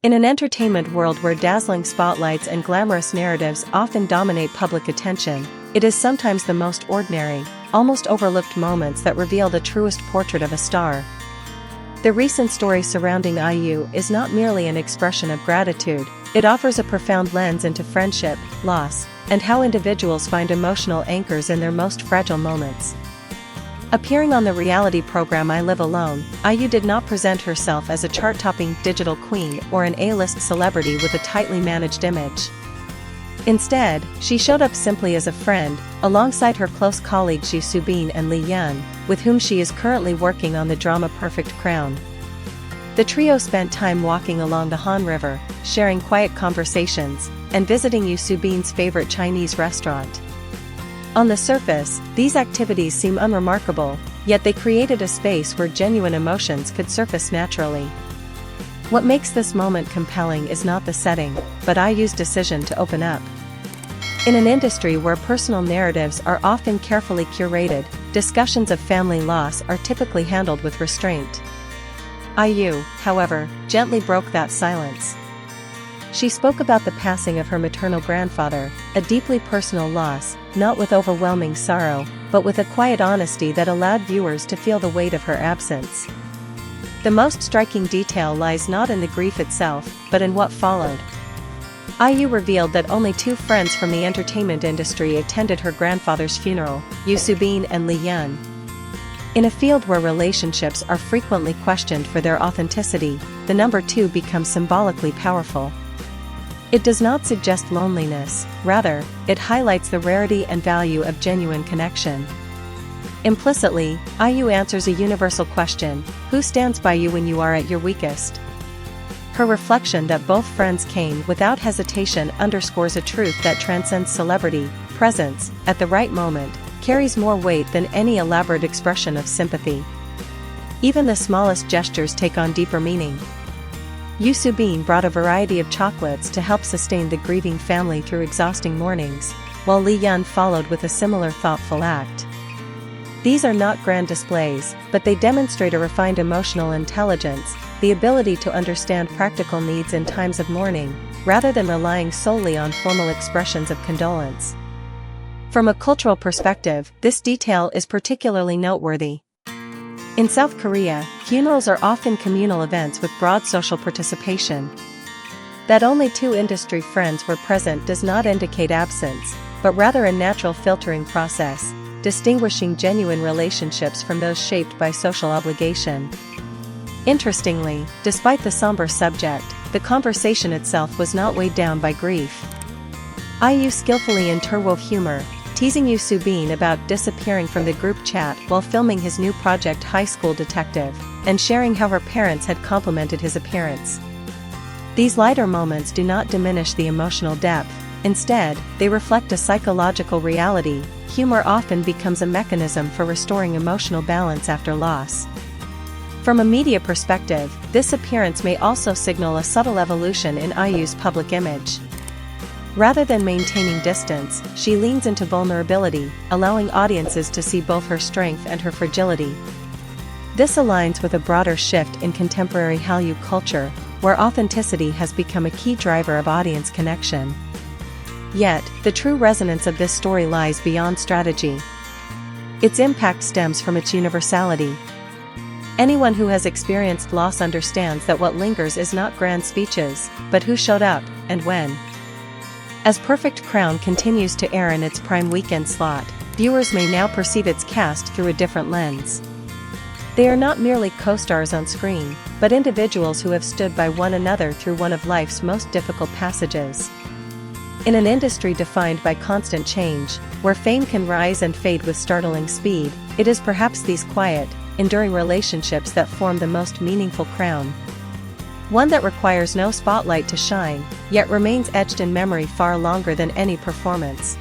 In an entertainment world where dazzling spotlights and glamorous narratives often dominate public attention, it is sometimes the most ordinary, almost overlooked moments that reveal the truest portrait of a star. The recent story surrounding IU is not merely an expression of gratitude, it offers a profound lens into friendship, loss, and how individuals find emotional anchors in their most fragile moments. Appearing on the reality program I Live Alone, IU did not present herself as a chart-topping digital queen or an A-list celebrity with a tightly managed image. Instead, she showed up simply as a friend, alongside her close colleagues Yoo Subin and Lee Yeon, with whom she is currently working on the drama Perfect Crown. The trio spent time walking along the Han River, sharing quiet conversations, and visiting Yoo Subin's favorite Chinese restaurant. On the surface, these activities seem unremarkable, yet they created a space where genuine emotions could surface naturally. What makes this moment compelling is not the setting, but IU's decision to open up. In an industry where personal narratives are often carefully curated, discussions of family loss are typically handled with restraint. IU, however, gently broke that silence. She spoke about the passing of her maternal grandfather, a deeply personal loss, not with overwhelming sorrow, but with a quiet honesty that allowed viewers to feel the weight of her absence. The most striking detail lies not in the grief itself, but in what followed. IU revealed that only two friends from the entertainment industry attended her grandfather's funeral, Yoo Subin and Lee Yeon. In a field where relationships are frequently questioned for their authenticity, the number two becomes symbolically powerful. It does not suggest loneliness, rather, it highlights the rarity and value of genuine connection. Implicitly, IU answers a universal question: who stands by you when you are at your weakest? Her reflection that both friends came without hesitation underscores a truth that transcends celebrity. Presence, at the right moment, carries more weight than any elaborate expression of sympathy. Even the smallest gestures take on deeper meaning. Yoo Subin brought a variety of chocolates to help sustain the grieving family through exhausting mornings, while Lee Yeon followed with a similar thoughtful act. These are not grand displays, but they demonstrate a refined emotional intelligence, the ability to understand practical needs in times of mourning, rather than relying solely on formal expressions of condolence. From a cultural perspective, this detail is particularly noteworthy. In South Korea, funerals are often communal events with broad social participation. That only two industry friends were present does not indicate absence, but rather a natural filtering process, distinguishing genuine relationships from those shaped by social obligation. Interestingly, despite the somber subject, the conversation itself was not weighed down by grief. IU skillfully interwove humor, teasing Yoo Subin about disappearing from the group chat while filming his new project High School Detective, and sharing how her parents had complimented his appearance. These lighter moments do not diminish the emotional depth, instead, they reflect a psychological reality. Humor often becomes a mechanism for restoring emotional balance after loss. From a media perspective, this appearance may also signal a subtle evolution in IU's public image. Rather than maintaining distance, she leans into vulnerability, allowing audiences to see both her strength and her fragility. This aligns with a broader shift in contemporary Hallyu culture, where authenticity has become a key driver of audience connection. Yet, the true resonance of this story lies beyond strategy. Its impact stems from its universality. Anyone who has experienced loss understands that what lingers is not grand speeches, but who showed up, and when. As Perfect Crown continues to air in its prime weekend slot, viewers may now perceive its cast through a different lens. They are not merely co-stars on screen, but individuals who have stood by one another through one of life's most difficult passages. In an industry defined by constant change, where fame can rise and fade with startling speed, it is perhaps these quiet, enduring relationships that form the most meaningful crown. One that requires no spotlight to shine, yet remains etched in memory far longer than any performance.